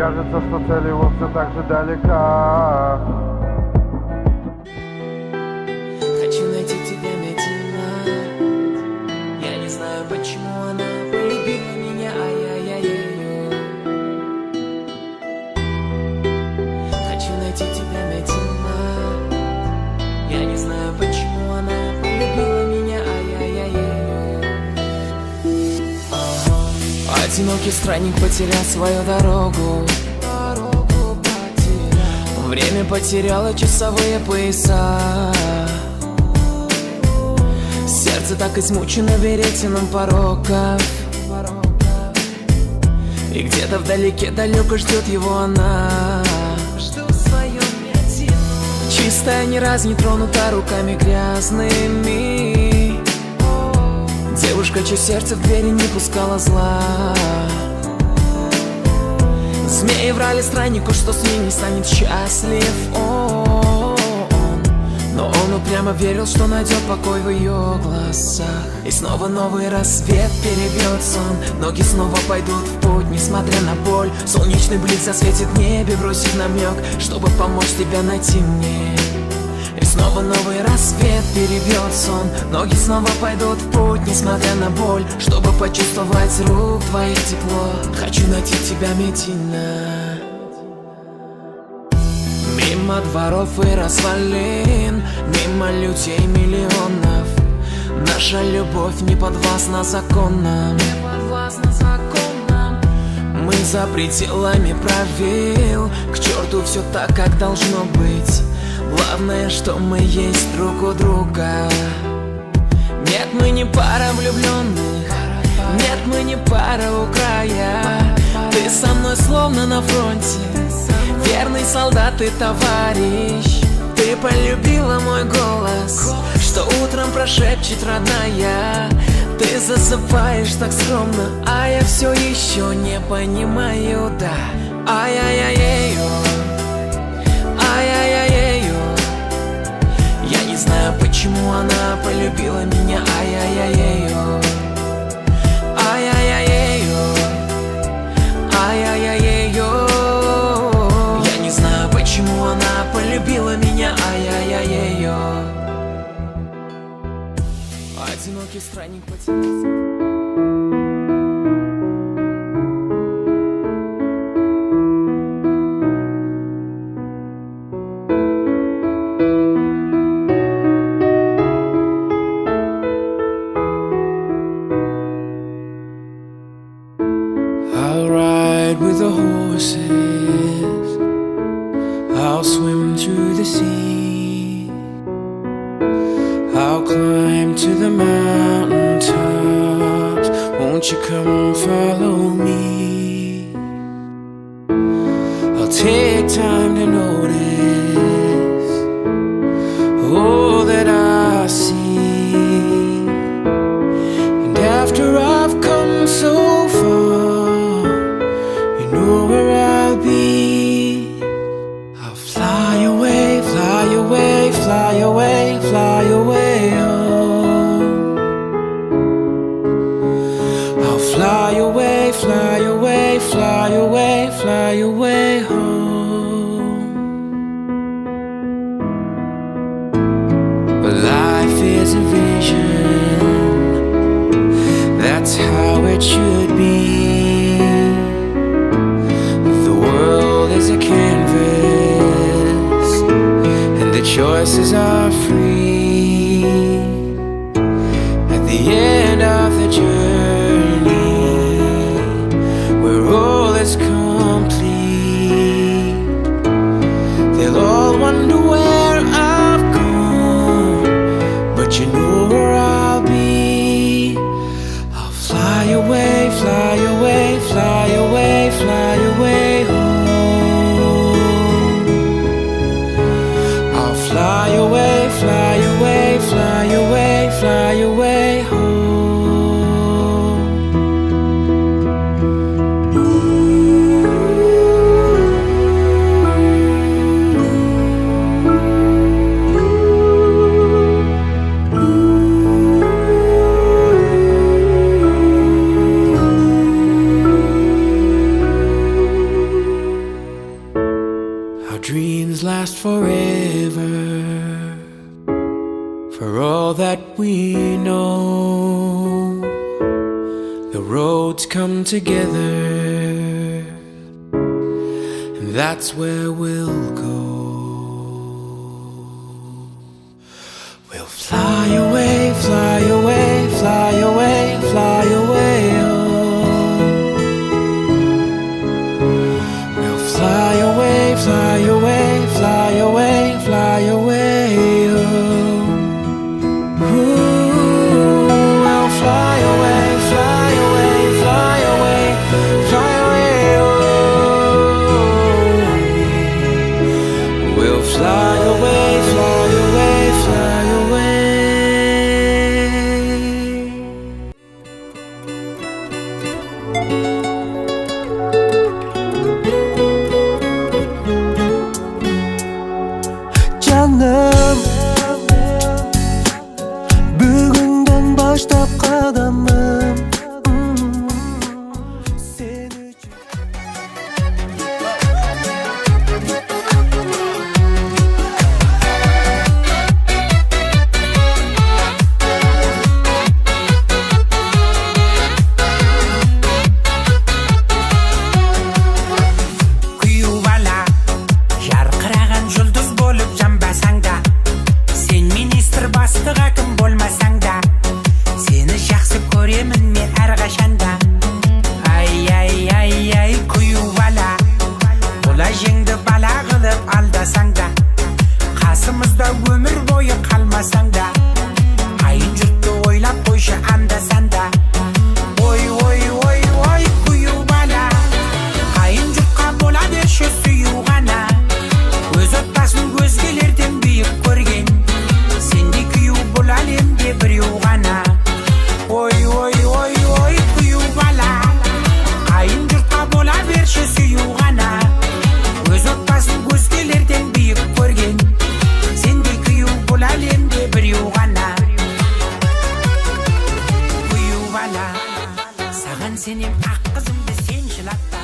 Кажется, что цель его все так же далека. Хочу найти тебя, Медина. Я не знаю, почему она полюбила меня, ай-яй-яй-яй. Хочу найти тебя, Медина. Я не знаю, почему она полюбила меня, ай-яй-яй-яй. Одинокий странник потерял свою дорогу. Время потеряло часовые пояса. Сердце так измучено веретеном пороков. И где-то вдалеке далеко ждет его она. Чистая, ни разу не тронута руками грязными. Девушка, чье сердце в двери не пускала зла. Змеи врали страннику, что с ней не станет счастлив он. Но он упрямо верил, что найдет покой в ее глазах. И снова новый рассвет перебьет сон. Ноги снова пойдут в путь, несмотря на боль. Солнечный блик засветит в небе, бросив намек, чтобы помочь тебя найти мне. И снова новый рассвет перебьет сон. Ноги снова пойдут в путь, несмотря на боль, чтобы почувствовать с рук твоих тепло. Хочу найти тебя, Медина. Мимо дворов и развалин, мимо людей миллионов. Наша любовь не подвластна законам. Мы за пределами правил. К черту все так, как должно быть. Главное, что мы есть друг у друга. Нет, мы не пара влюбленных. Нет, мы не пара у края. Ты со мной словно на фронте, верный солдат и товарищ. Ты полюбила мой голос, что утром прошепчет родная. Ты засыпаешь так скромно, а я все еще не понимаю, да. Ай-яй-яй-яй-ё, ай-яй-яй-яй-ё. Я не знаю, почему она полюбила меня, ай-яй-яй-яй-ё. Ай-яй-яй-яй-ё, ай-яй-яй-яй-ё. Я не знаю, почему она полюбила меня, ай-яй-яй-яй-ё. Одинокий странник потерялся. I'll ride with the horses, I'll swim through the sea, I'll climb to the mountain tops. Won't you come follow me? I'll take time to notice all that I see. And after I've come so far, you know where I'll be. I'll fly away, fly away, fly away, fly away home. I'll fly away, fly away, fly away, fly away home. boats come together, and that's where we'll go. We'll fly away, fly away, fly away, fly away. Oh. We'll fly away, fly away, fly away, fly away. Oh. Ooh, we'll fly away, fly away, fly away, fly away. Oh. We'll fly away, fly away, fly away. Canım, bugünden başlap qadamım sen üçün. Kuyuvala jarqiragan yulduz bo'lib jambasangda, sen ministr bastig hakim bo'lmasangda, seni yaxshi ko'raman men har qachanda. Ay ay ay ay kuyuvala, qulajingni bala qilib aldasangda, qasimizda umr bo'yi qalmasangda, qayin jurtni o'ylab qo'yshi andasanda. Oy oy oy oy kuyuvala, qayin jurtqa bo'ladi shu suyug'ana, o'z otasini o'zgalardan buyuk ko'rgan, sendek kuyuv bo'lalim deb bir yo'g'ana. Oy oy oy oy kuyuvala, qayin jurtqa bo'laver shu suyug'ana, o'z otasini o'zgalardan buyuk ko'rgan, sendek kuyuv bo'lalim deb bir yo'g'ana. Kuyuvala, sag'an senim aq qizimni sen shilatta.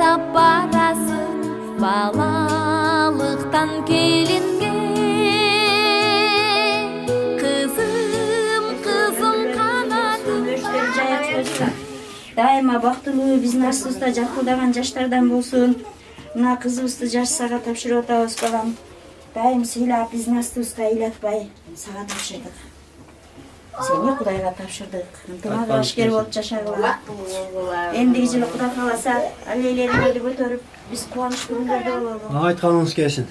айлап барасың балалыктан келинге. Кызым канатым. Дайыма бактылуу биздин астыбызда жакылдаган жаштардан болсун. Мына кызыбызды жаш сага тапшырып атабыз балам. Дайым сыйлап биздин астыбызга ыйлатпай сага тапшырдык. Сени Кудайга тапшырдык. Ынтымак ашкер болуп жашагыла. Эндиги жылы Кудай кааласа алейлерибизди көтөрүп биз кубанычтуу күндөрдө бололу. Айтканыңыз келсин.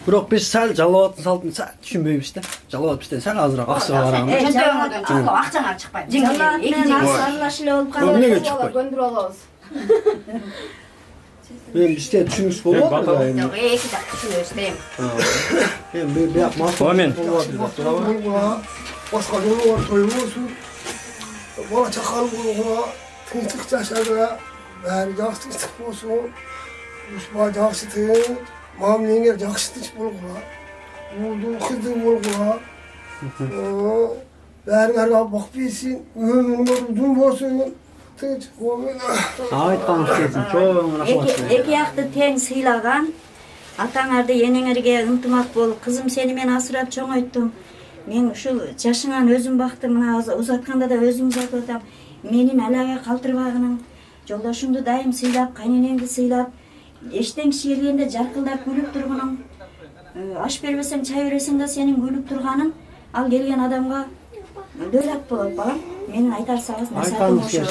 Бирок биз сал жалаабаттын салтын түшүнбөйбүз да. Жалаабаттан сал азыраак акчага барабыз. Акчаңар чыкпайт. Аралаш эле болуп калат. Эмнеге чыкпайт? Көндүрүп алабыз. Мен бизде түшүнүш болот. Жок, эки жак түшүнөбүз дейм. Эми бияк мактоо. Амен. Башка жолу бар тоюбузун. Бала чакалып калууга, тынчтык жашаага, баары жакшы тынчтык болсун. Ушба жакшы тынч, мамилеңер жакшы тынч болгула. Уулдуу кыздуу болгула. Баарыңарга бак берсин, өмүрүңөр узун болсун. Тынч. Айтканыңыз келсин. Чоң рахмат. Эки жакты тең сыйлаган. Атаңарды энеңерге ынтымак болуп, кызым сени мен асырап чоңойттум. Мен ушул жашыңан өзүм бактым, мына узатканда да өзүң айтып атам. Менин алага калтырбагының, жолдошуңду дайым сыйлап, кайненеңди сыйлап, эштен киши келгенде жаркылдап күлүп тургуның. Аш бербесең, чай бересең да сенин күлүп турганың, ал келген адамга дөөлөт болот балам. Менин айтар сагыз насаатым ошол.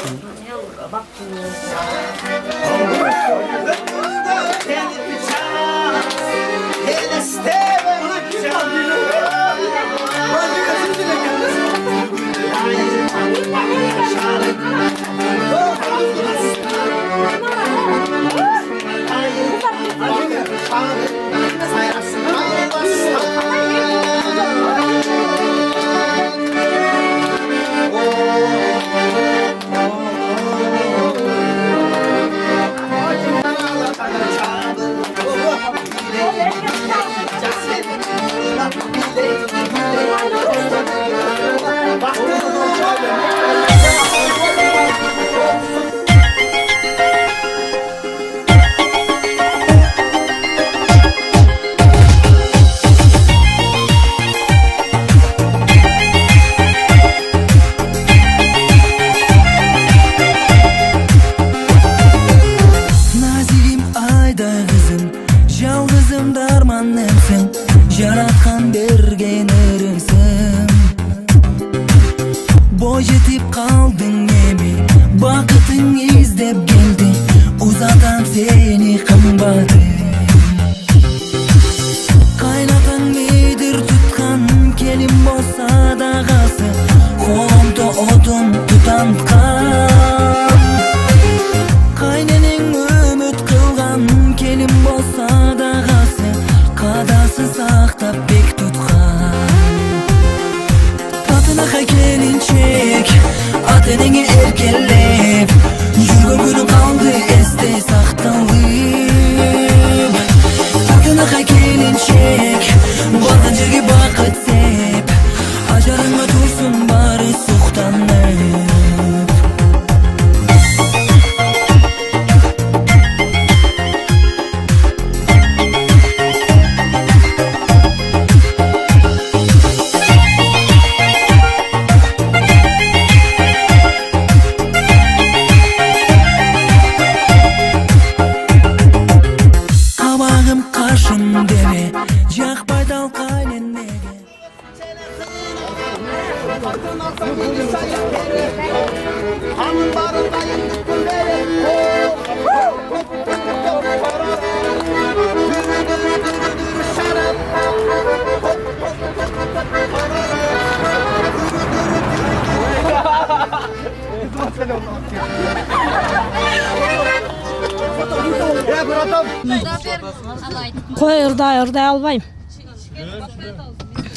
Кой ырдай албайм.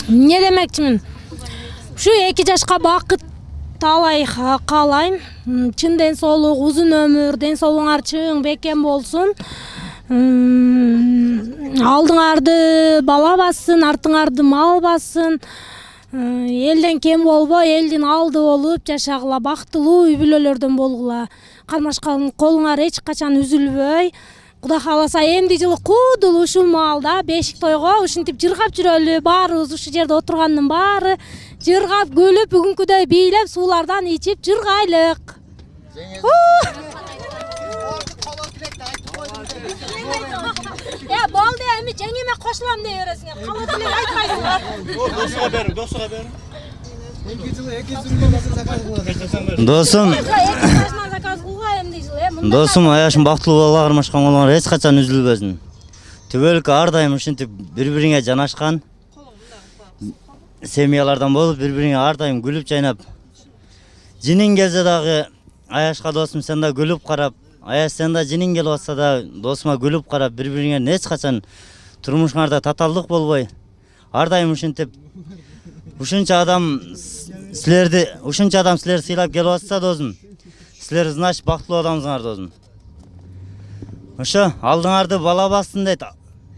Не демекчимин? Ушу 2 жашка бакыт талай каалайм. Чын ден соолук, узун өмүр, ден соолугуңар чың бекем болсун. Алдыңарды бала бассын, артыңарды мал бассын. элден кем болбой, элдин алды болуп жашагыла, бактылуу үй бүлөлөрдөн болгула. Кармашкан колуңар эч качан үзүлбөй. Кудай кааласа эмди жылы куудул ушул маалда бешик тойго ушинтип жыргап жүрөлү. Баарыбыз ушул жерде отургандын баары жыргап, күлүп, бүгүнкүдөй бийлеп, суулардан ичип жыргайлык. Болду, эми жеңиме кошулам дей бересиңер. Кала деле айтпайсыңар. Досуга бер. Досум, досум аяшым бактылуу болууга кармашкан колуңар эч качан үзүлбөсүн. Түбөлүккө ар дайым ушинтип бири-бириңе жанашкан семьялардан болуп, бири-бириңе ар дайым күлүп жайнап. Жинин келсе дагы Аяшка досум сен да күлүп карап, Аяш сен да жинин келип атса да досума күлүп карап, бири-бириңер эч качан турмушуңарда таталдык болбой, ар дайым ушинтип ушунча адам силерди сыйлап келип атса досум, силер значит бактылуу адамсыңар досум. Ошо алдыңарды бала бассын дейт,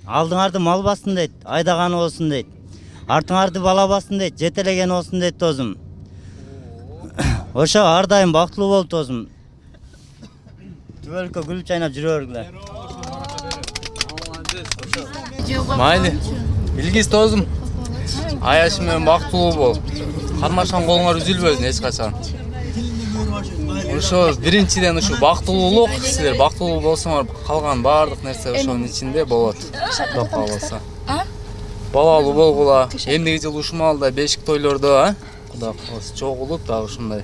алдыңарды мал бассын дейт, айдаганы болсун дейт. Артыңарды бала бассын дейт, жетелеген болсун дейт досум. Ошо ар дайым бактылуу болуп досум. Түбөлүккө күлүп жайнап жүрө бергиле. Майли, илгиз досум. Аяшым менен бактылуу бол. Кармашкан колуңар үзүлбөсүн эч качан. Ошо биринчиден ушу бактылуулук, силер бактылуу болсоңор калган баардык нерсе ошонун ичинде болот. Кудай кааласа. Балалуу болгула. Эмдиги жыл ушул маалда бешик тойлордо, Кудай кааласа чогулуп дагы ушундай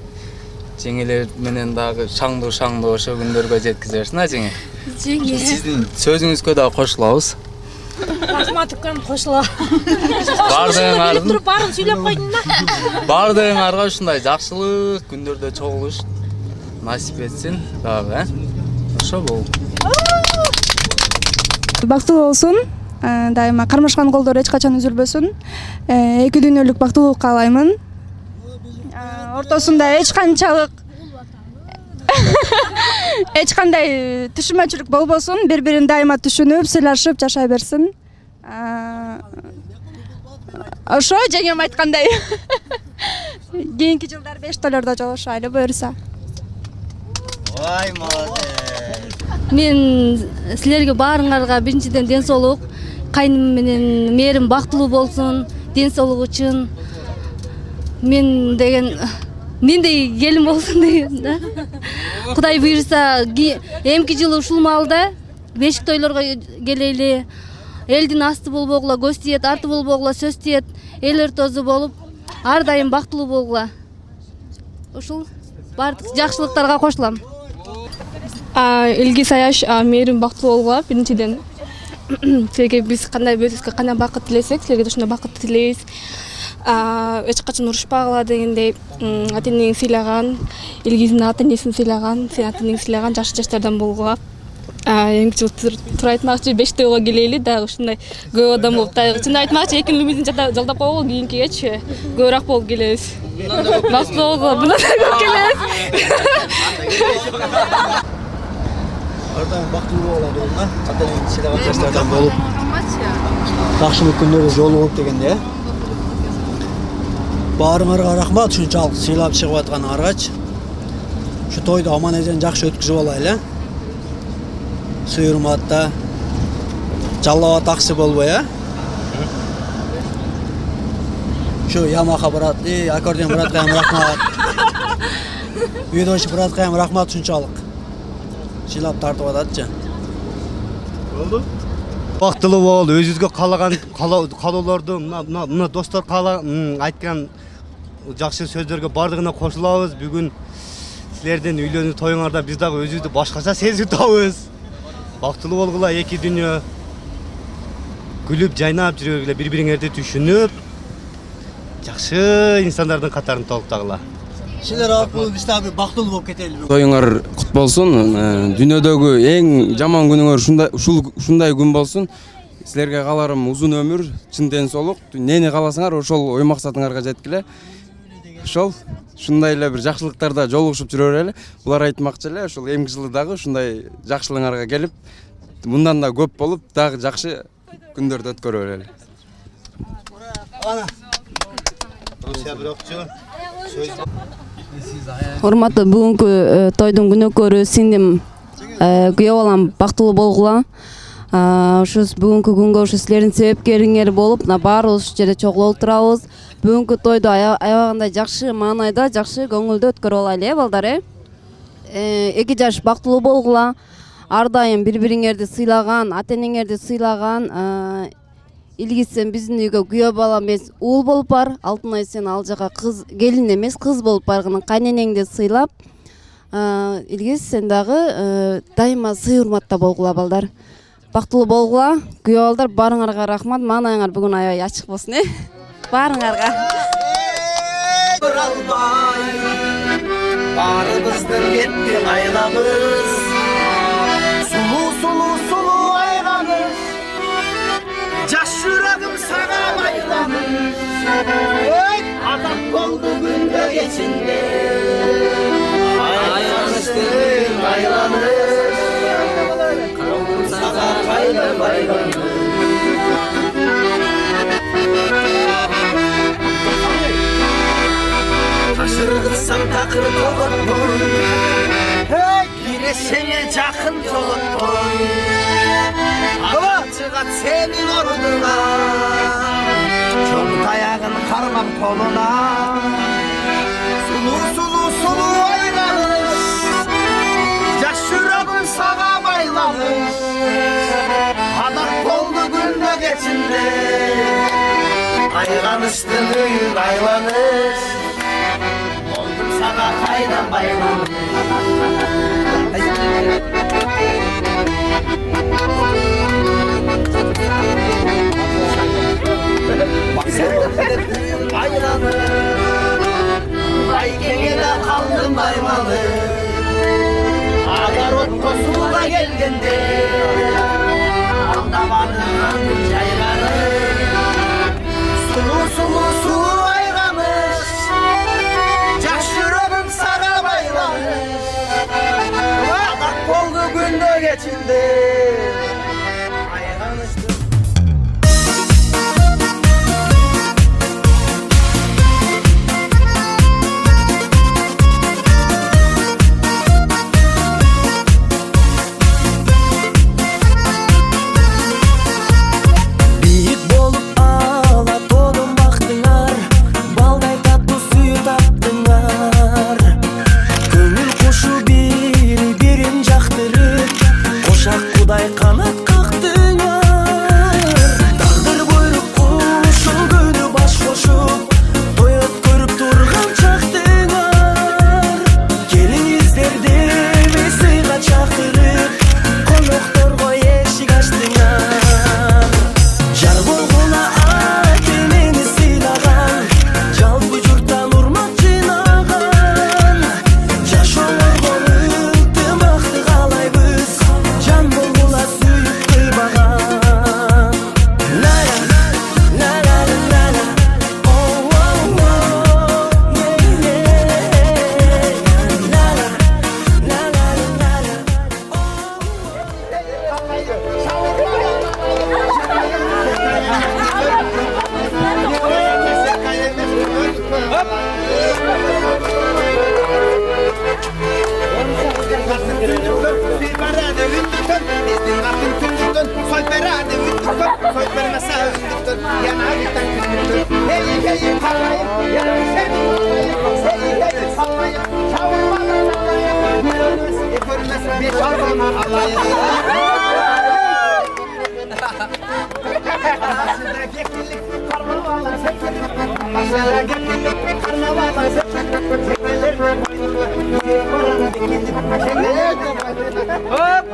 жеңелер менен дагы шаңдуу ошо күндөргө жеткизе берсин, жеңе. Жеңе. Сиздин сөзүңүзгө дагы кошулабыз. Рахматыкым кошула. Бардыгыңардын туруп баарын сүйлөп койдум да. Бардыгыңарга ушундай жакшылык күндөрдө чогулуш насип этсин дагы, Ошо бул. Бактылуу болсун. Дайыма кармашкан колдор эч качан үзүлбөсүн. Эки дүйнөлүк бактылуулук каалаймын. Ортосунда эч кандай түшүнмөчүлүк болбосун, бири-бирин дайыма түшүнүп, сыйлашып жашай берсин. Ошо жеңем айткандай. Кийинки жылдар беш тойлордо жолугушайлы буюрса. Ой, молодец. Мен силерге баарыңарга биринчиден ден соолук, кайным менен мээрим бактылуу болсун, ден соолук үчүн. Мендей келин болсун деген да. Кудай буйрса, эмки жылы ушул маалда бешик тойлорго келели. Элдин асты болбогула, көз тиет, арты болбогула, сөз тиет, эл ортосу болуп, ар дайым бактылуу болгула. Ушул баардык жакшылыктарга кошулам. Илгиз Аяш мээрим бактылуу болгула биринчиден. Силерге биз кандай өзүбүзгө кандай бакыт тилесек, силерге да ушундай бакыт тилейбиз. Эч качан урушпагыла дегендей, ата-энең сыйлаган, Илгиздин ата-энесин сыйлаган, сен ата-энең сыйлаган жакшы жаштардан болгула. Эмки жыл туура айтмакчы, беш тойго келели, дагы ушундай көп адам болуп, дагы чын айтмакчы, экинибиздин жалдап койгон кийинкигечи көбүрөөк болуп келебиз. Бактылуу болгула, мындан да көп келебиз. Ардайым бактылуу болот да. Ата-энең сыйлаган жаштардан болуп, жакшылык күндөрдө жолугуп дегенде. Баарыңарга рахмат, ушунчалык сыйлап чыгып атканыңаргачы. Ушу тойду аман-эсен жакшы өткүзүп алайлы. Суйурматта жаллаба таксы болбой, Ушу Ямаха брат, аккордеон братка ham рахмат. Үйдөгү братка ham рахмат ушунчалык. Сыйлап тартып ататчы. Болду? Бактылуу бол, өзүбүзгө каалоолорду мына достор айткан жакшы сөздөргө бардыгына кошулабыз. Бүгүн силердин үйлөнүү тоюңарда биз дагы өзүбүздү башкача сезип атабыз. Бактылуу болгула, эки дүйнө күлүп жайнап жүргүлө, бири-бириңерди түшүнүп, жакшы инсандардын катарын толуктагыла. Силер аркылуу биз дагы бактылуу болуп кетели. Тоюңар кут болсун. Дүйнөдөгү эң жаман күнүңөр ушундай күн болсун. Силерге кааларым узун өмүр, чын ден соолук. Нени кааласаңар, ошол ой максатыңарга жеткиле. Ошол ушундай эле бир жакшылыктарда жолугушуп жүрө берели. Булар айтмакчы эле, ошол эмки жылы дагы ушундай жакшылыгыңарга келип, мындан да көп болуп, дагы жакшы күндөрдү өткөрө берели. Урматтуу бүгүнкү тойдун күнөөкөрү сиңдим күйөө балам бактылуу болгула. Ушу бүгүнкү күнгө ушу силердин себепкериңер болуп, мына баарыбыз ушул жерде чогулуп отурабыз. Бүгүнкү тойду аябагандай жакшы маанайда, жакшы көңүлдүү өткөрүп алайлы, балдар. 2 жаш бактылуу болгула. Ар дайым бири-бириңерди сыйлаган, ата-энеңерди сыйлаган, илгисен биздин үйгө күйөө бала эмес, уул болуп бар. Алтынай сен ал жака кыз, келин эмес, кыз болуп барган кайненеңди сыйлап, илгиз сен дагы дайыма сый урматта болгула, балдар. Бактылуу болгула, күйөө балдар, баарыңарга рахмат. Маанайыңар бүгүн аябай ачык болсун, баарыңарга. Баарыбыздын кетти айлабыз. Сулуу айганыз. Жаш жүрөгүм сага байланыш. Адам болду күндө кечинде. Айганыштын айланыш. Колум сага кайда байланыш. Taşırgırsam takır tolutmun. Giresene жақын жолutmun. Çıgat senin orduğa. Çoğun tayağın karmam koluna. Sulu ayranış. Yaş yüreğin sağa baylanış. Kadar oldu günde geçinde. Ayranıştın aylanış. Sana kaydan bayram. Bayramı Baykengede kaldım baymalı. Agar ot kosuğa gelgende Aldamanın cayları. Sulu ayramış. Yaş yüreğim sana baylanış. Adak oldu günde geçinde. Ayranıştım. Kuday kanat kalktığlar. Dağdır buyruk kuşun günü baş koşup doyup görüp durgan çaktığlar. Gelin izlerdi ve sıyla çakırıp konuktorga eşik açtılar. Jar bolgula akeneni sıylagan, jalgı jurttan urmat jinagan. Jaş olorgo ынтымакты каалайбыз. Can bulgula suyup kıybagan. La la la la la la la. Oh oh oh yeah yeah. La la la la la la. Hop.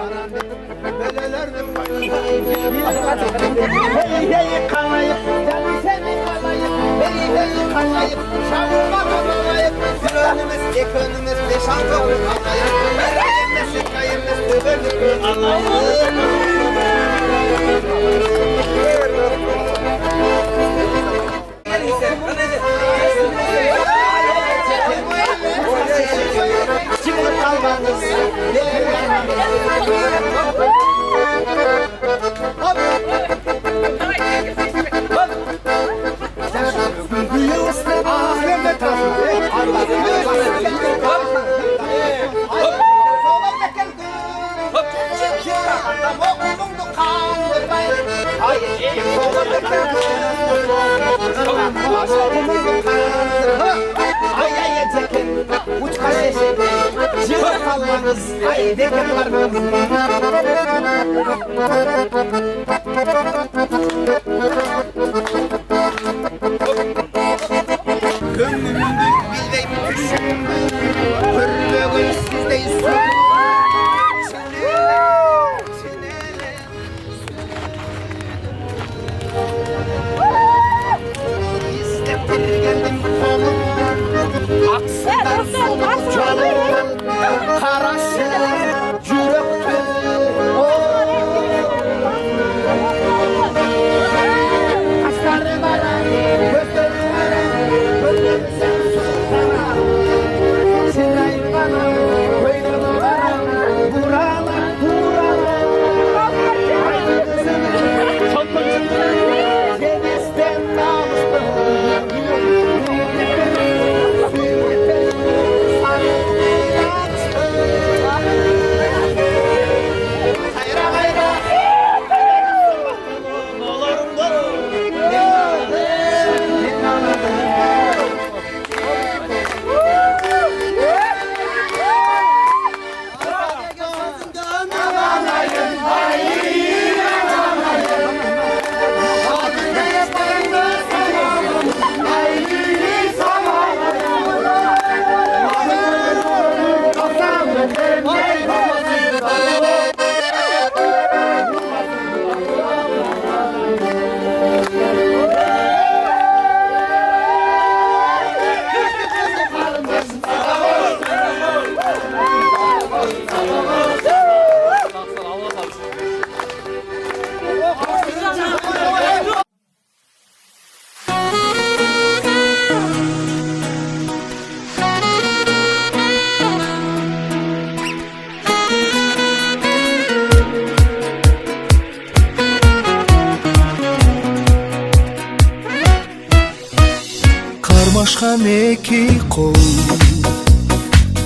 Кармашкан эки кол,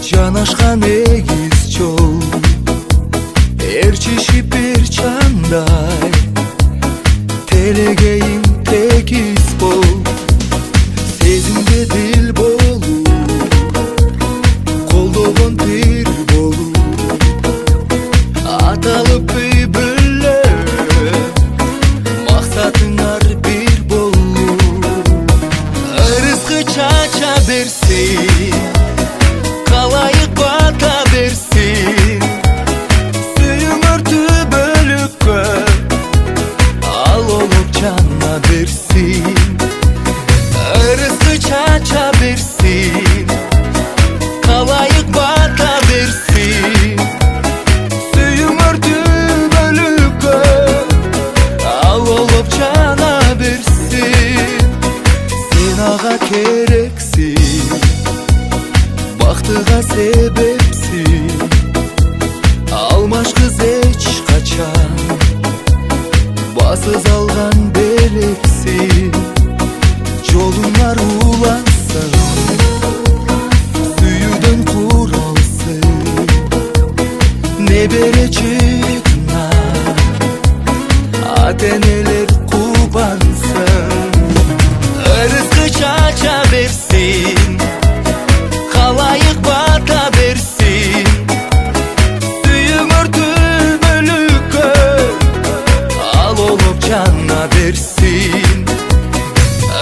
жанашкан эгиз жол, ээрчишип бир чандай, телегейим текиз бол, сезимде дил болуу, колдогон бир болуу, аталып үй бүлө, максатыңар бир болуу, ырыскы чача берсин, калайык бата берсин, сүйүңөр түбөлүккө, ал олуп жана берсин, ырыскы чача берсин, калайык бата берсин, сүйүңөр түбөлүккө, ал олуп жана берсин. Сен ага керексиң, бактыга себепсиң, алмаш кыз эч качан, басыз алган белексиң, жолуңар улансын, сүйүүдөн куралсын, небере чыгына, ата-энелер кубансын, ырыскы чача берсин, калайык бата берсин, сүйүңөр түбөлүккө, ал олуп жана берсин,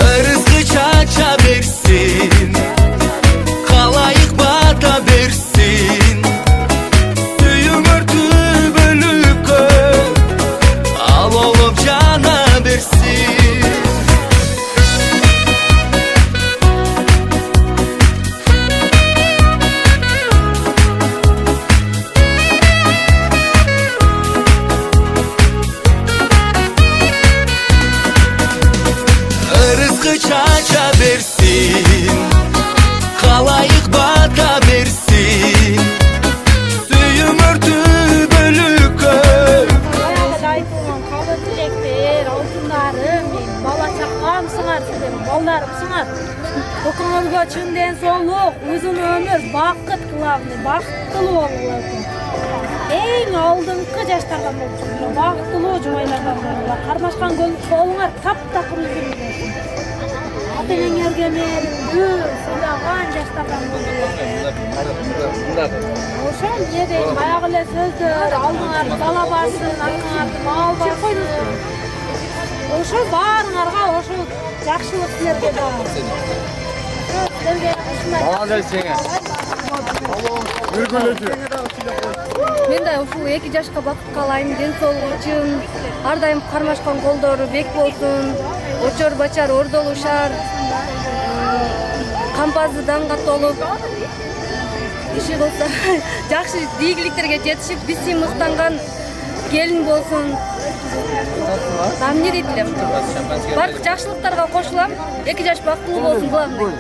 ырыскы чача берсин, калайык бата берсин, сүйүңөр түбөлүккө, ал олуп жана берсин. Ырыскы чача берсин, калайык бата берсин, сүйүңөр түбөлүккө. Баягыда айтылган кабыл тилектер, алтындарым, мен бала чакамсыңар, сиздер балдарымсыңар. Окуңарга чын ден соолук, узун өмүр, бакыт, главный, бактылуу болуңар. эң алдыңкы жаштардан болчу, бактылуу жубайлардан болгула. Кармашкан колуңар таптакыр үзүлүп болсун. Ата-энеңерге мээримдүү сыйлаган жаштардан болгула. Ошол эмне дейм, баягы эле сөздөр, алдыңарды бала бассын, артыңарды мал бассын. Ошол баарыңарга ошол жакшылык силерге бар. Силерге Молодец сеңе. Мен да ушул 2 жашка бакыт каалайм, ден соолугу үчүн. Ар дайым кармашкан колдору бек болсун, очор бачар ордолушар, кампазы даңга толуп, иши болсо жакшы ийгиликтерге жетишип, биси мыктанган келин болсун. Эмне дейт элем? Бардык жакшылыктарга кошулам. 2 жаш бактылуу болсун, главный.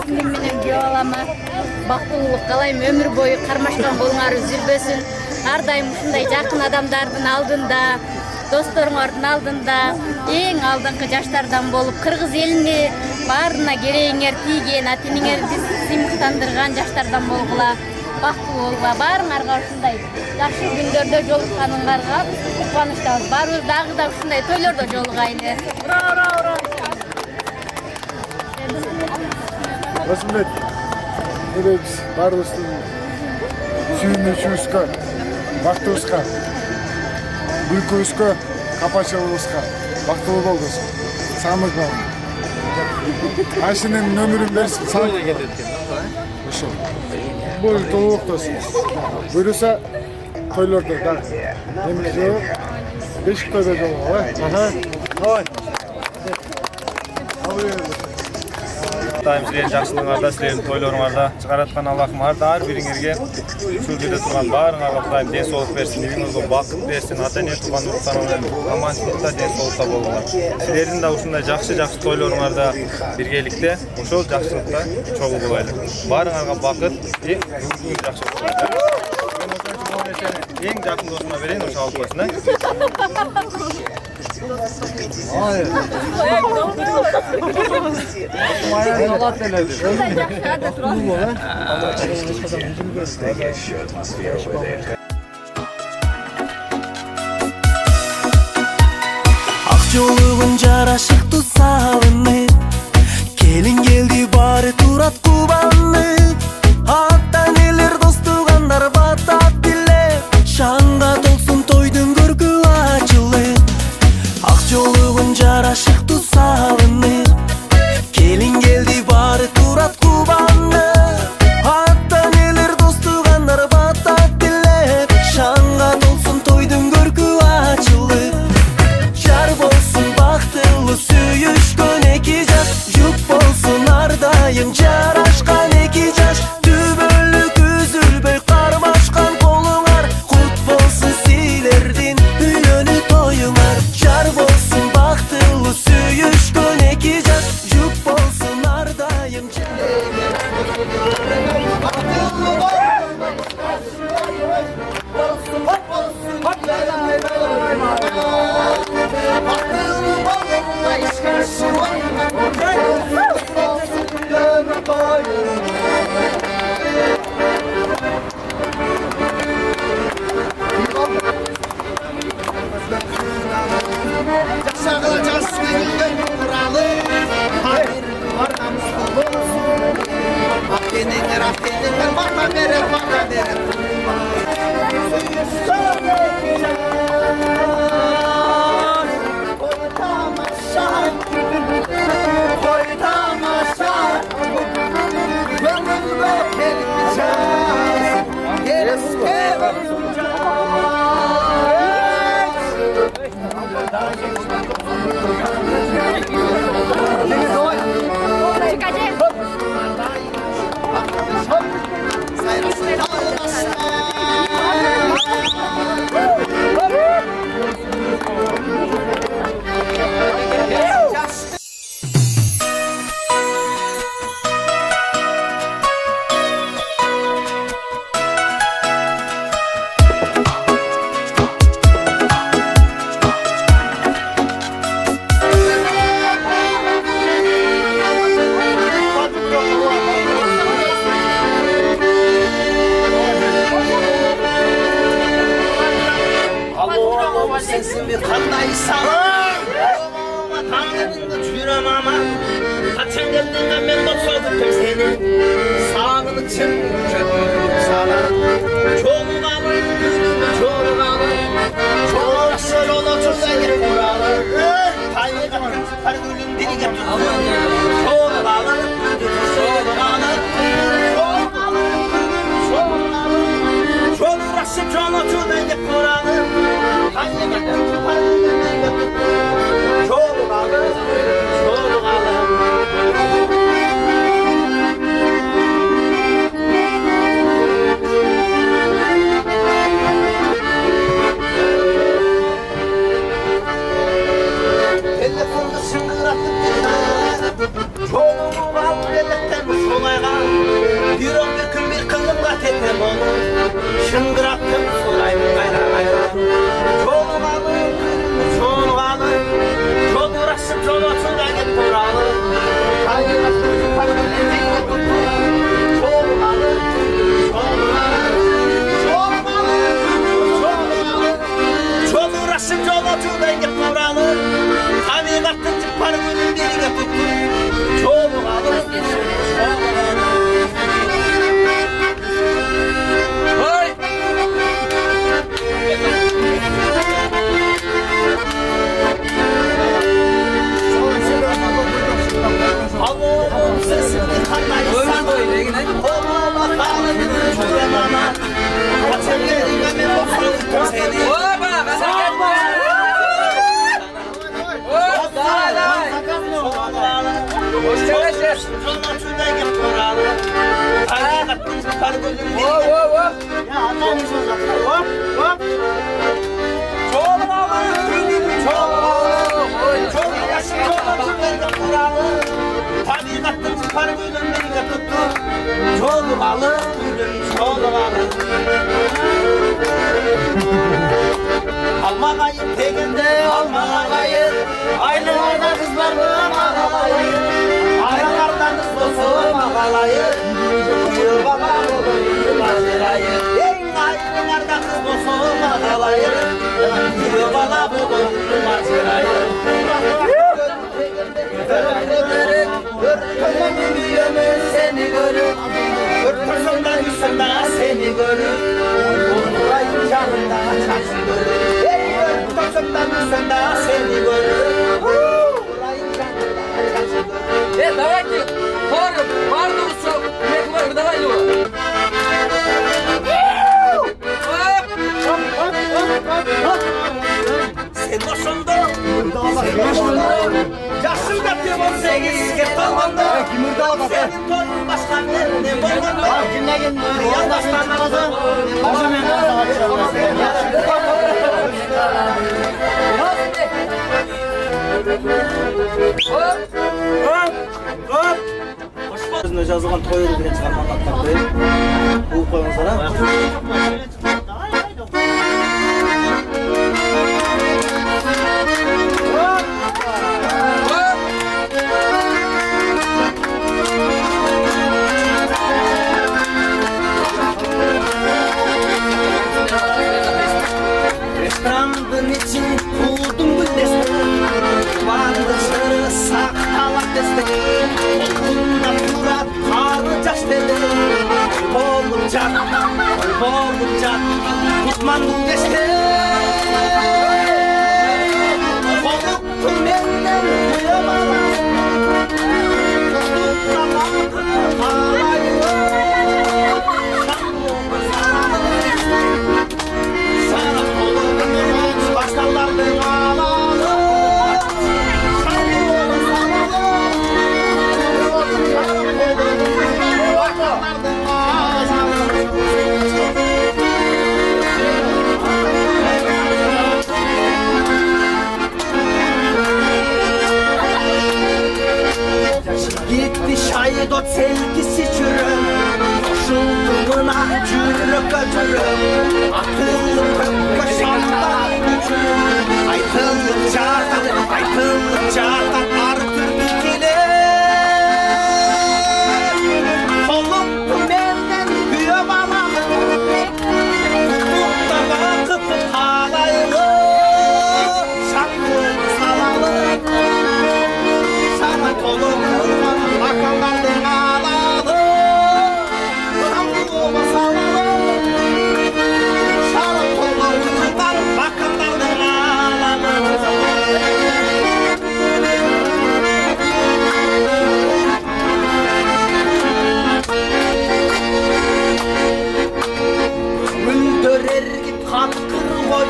Сиңдим менен күйөө балама бактылуулук каалайм, өмүр бою кармашкан колуңар үзүлбөсүн. Ар дайым ушундай жакын адамдардын алдында, досторуңардын алдында, эң алдыңкы жаштардан болуп, кыргыз элине баарына керегиңер тийген, ата-энеңерди сыймыктандырган жаштардан болгула. Бактылуу болгула. Баарыңарга ушундай жакшы күндөрдө жолукканыңарга кубанычтабыз. Баарыбыз дагы да ушундай тойлордо жолугайлы. Ура, ура, ура. Расымбек, biz баарыбыздын сүйүнүүчүбүзгө, бактыбызга, күлкүбүзгө, капачылыгыбызга бактылуу болдусун. Самый главный. Ашынын өмүрүн берсин, саамы кетет экен. Ошо. Бул толуктосун. Буюрса тойлордо да. Эмне бешик тойдо жолго, Аха. Давай. Дайым силердин жакшылыгыңарда, силердин тойлоруңарда чыгараткан Аллахым ар бириңерге ушул жерде турган баарыңарга Кудайым ден соолук берсин, үйүңөргө бакыт берсин, ата-эне тууган уруктарыңар аманчылыкта, ден соолукта болуңар. Силердин да ушундай жакшы тойлоруңарда биргеликте ошол жакшылыкта чогуу болайлы. Баарыңарга бакыт, бүгүнкү жакшы болсун. Эң жакын досума берейин, ошо алып койсун. Ак жолугун жарашыктуу сабынып, келин келди баары турат кубанып. Ата-энелер достугандар батат билеп, шаңга толсун тойдун көркү ачылып. Ак жолугун жарашыктуу сабынып, келин келди баары турат кубанып. Ата-энелер достугандар батат билеп, шаңга толсун тойдун көркү ачылып. Жар болсун бактылуу сүйүшкөн 2 жаш, жүк болсун ар дайым жара. sensin bir kandaysan Tanrı'nda çürem ama Kaçan geldiğinde ben botsadıktım seni Sağlığın için köpürdüm sana Çoğunu kalır, çoğunu kalır Çoğunu şöyle ona çözden gidip vuralım Tayyip kapın çıkar gülüm dili getir Çoğunu kalır, çoğunu kalır Çoğunu kalır, çoğunu kalır Çoğunu uğraşıp çoğunu çözden gidip vuralım Tayyip kapın çıkar gülüm dili getir Çoğunu kalır, çoğunu kalır Telefonda şıngıratıp gitar Çoğunu var bellekten solayga Bir on bir gün bir kılımga tetem onu Şıngıratıp sorayım gayra gayra Çoğunu kalır, çoğunu kalır Çoğunu uğraşıp çoğunu açıldan git buralı Hayır açılıp parmağını tuttu Çoğunu kalır, çoğunu kalır Çoğunu kalır, çoğunu kalır Çoğunu uğraşıp çoğunu açıldan git buralı Tabiatın çıpar gülün birine tuttu Çoğunu kalır, çoğunu kalır Hey! Allah'ım sesini kanlaysan Oğluma kanını çürem ama Kaçan yerine mi bozuldu seni Oba! Kaçan yerine Hoş geldin. Çoğuna çürden git buralı Tabiatın çıpar gülün birine Ya anlamış olacaksın Hop hop Çoğunu kalır, çoğunu kalır Çoğunu yaşın çoğuna çürden git buralı Tabiatın çıpar gülün birine tuttu Çoğunu kalır, çoğunu kalır Alma kayıp teginde alma kayıp Aylılarda kız var mı ağalayır Aylılardan kız olsun ağalayır Yürü baba yürü başlayır Ey aylılarda kız olsun ağalayır Yürü baba yürü başlayır Örtümden büyüğümüz seni görür Örtümden yüzümde seni görür Oturayım canımda çarşı görür Örtümden yüzümde seni görür Oturayım canımda çarşı görür Давайте пару, пару, давай его. Sen boşundu, yaşım da bir 18 get olmandı Senin torun başkan yerine bolmandı Yan başkan namazı Özüne жазылған тойы деген шығарманы аттап қояйын оқып қойыңыздар Restoranın için buldum güllesini Vardı sırrı sakalak desteği Okulda Murat karı caş dedi Olacak, olacak Tutmanın desteği Oluktu benden duyamadan Tuttukta bakıp ağlayı Sana olur başlarlarının ağlalı Gitti şahit o sevgisi çürüm Koşulduğuna çürük öcürüm Akıllı köpke şanlar gücüm Aydınlık çağdan artır dikili Olup benden büyü bana Tutup da bakıp halaylı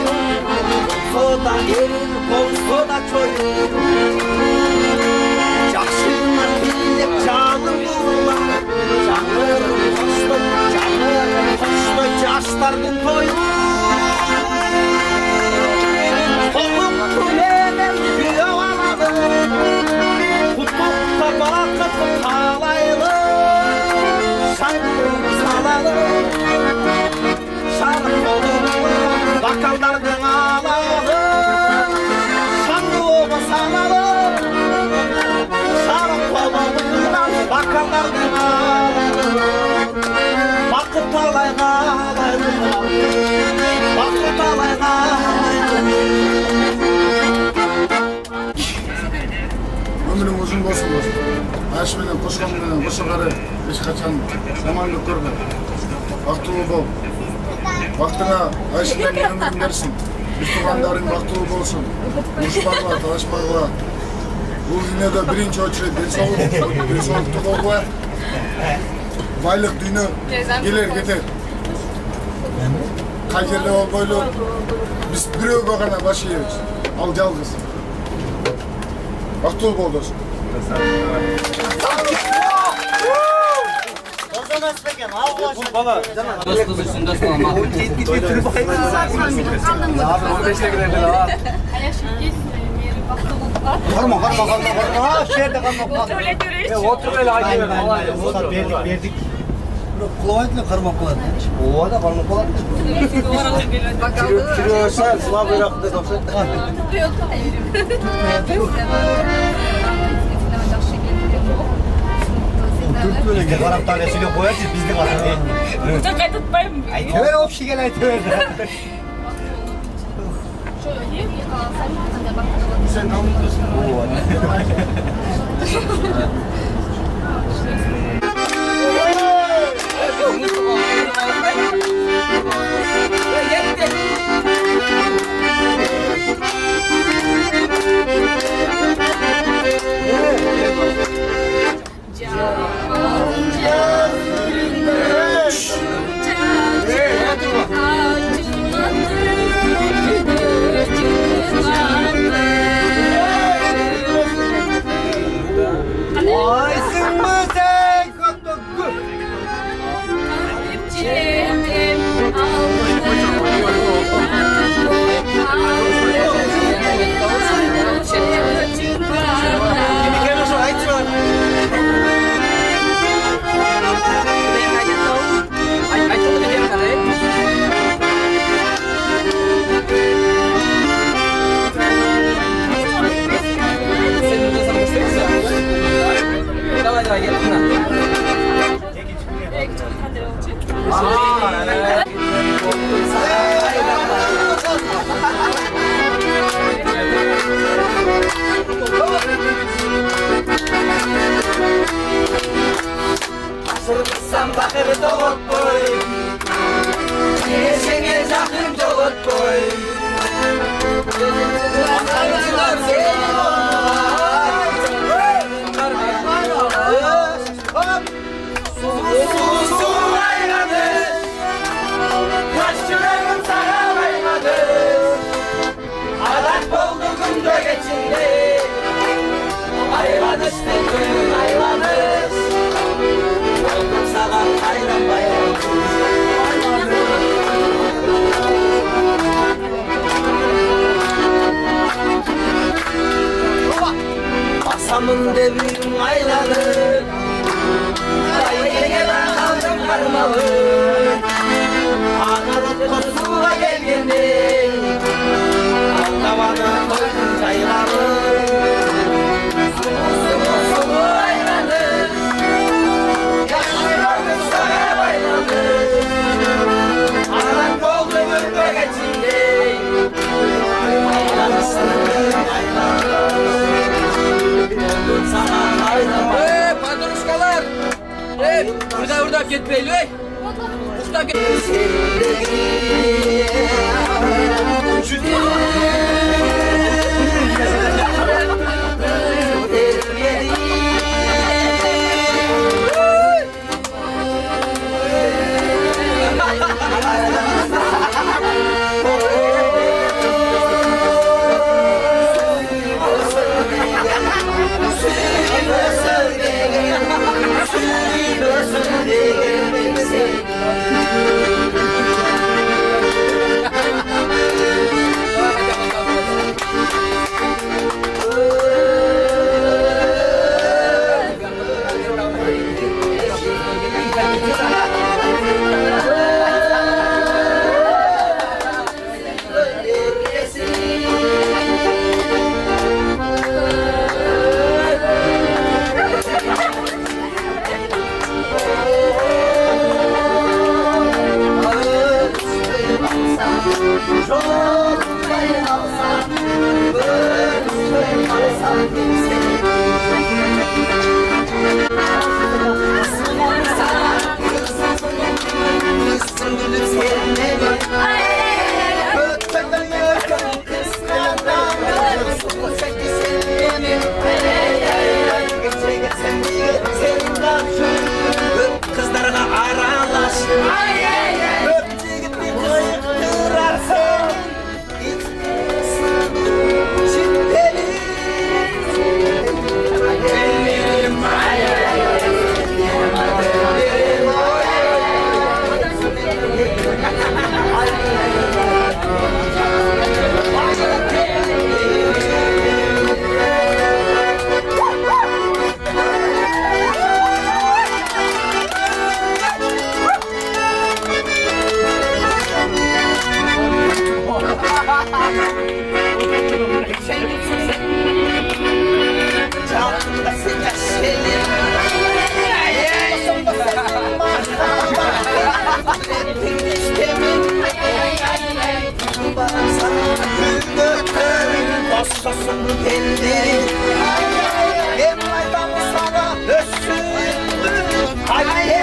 koyun Soda erir bolsa da çoyun Jakşılar billep canım bulma Canım hoşlu Jaştardın toyu Kokuktu menen güyo aladı Kutukta bakıp kalaylı Şarkım salalı Şarkım bakallardan alalı Şarkım salalı Şarkım bakallardan alalı Bakıp alayga alaylı Bakıp alayga alaylı Ömrüm uzun bolsun dostum. Aş menen koşkan menen koşagары эч качан жамандык көрбө. Бактылуу бол. Бактыңа айшыдан өмүрүң берсин. Биз туугандарың бактылуу болсун. Урушпагыла, талашпагыла. Бул дүйнөдө биринчи очередь денсаулыкту колгула. Байлык дүйнө келер кетет. Кай жерде болбойлу биз бирөөгө гана баш ийебиз. Ал жалгыз. Бактылуу бол досум. Dostum için dostum ama. 15'te giderdi daha. Karma. Şerde karma. Otur öyle hadi. Verdik. Kulağıyla karma kulağıyla. O da karma kulağıyla. Kürüyorsa sıla bıraktı doktor. Türk böyle karap tanesiyle koyarsa biz de karap değil. Çok tutmayayım. Ay töre o şey gel töre. Sen anlıyorsun. Sırpısam bakır doğut boy Yeşene yakın doğut boy Anlarcılar seni Su aynadı Taşçılarım sana aynadı Alat bulduğumda geçindi Aylanış tekrar aylanış Oldum sana aylan bayram Asamın devrim aylanır Ayıya ben kaldım karmalı Anarot kosuğa gelgeni Altavana koydum çayları Sulu aylanır Yaşlılarım sana baylanır Anan oldu gülbe geçindi Aylanırsın aylanır Oldum sana aylanır Pandoruşkalar. Burada gitmeyin. Burada Yolundayı alsan, bölüştüğün alsan seni. Sana kızsın gülüm sevmeli. Ötmeden yakın kıskandan görürsün seni sevmeli. Geçe geçen diye senin karşın kızlarına aralaş. Öpçü gitti kıyıktırar seni. Çifteli ellerim Dostosunu telleri. Hem aydan sana össün. Haydi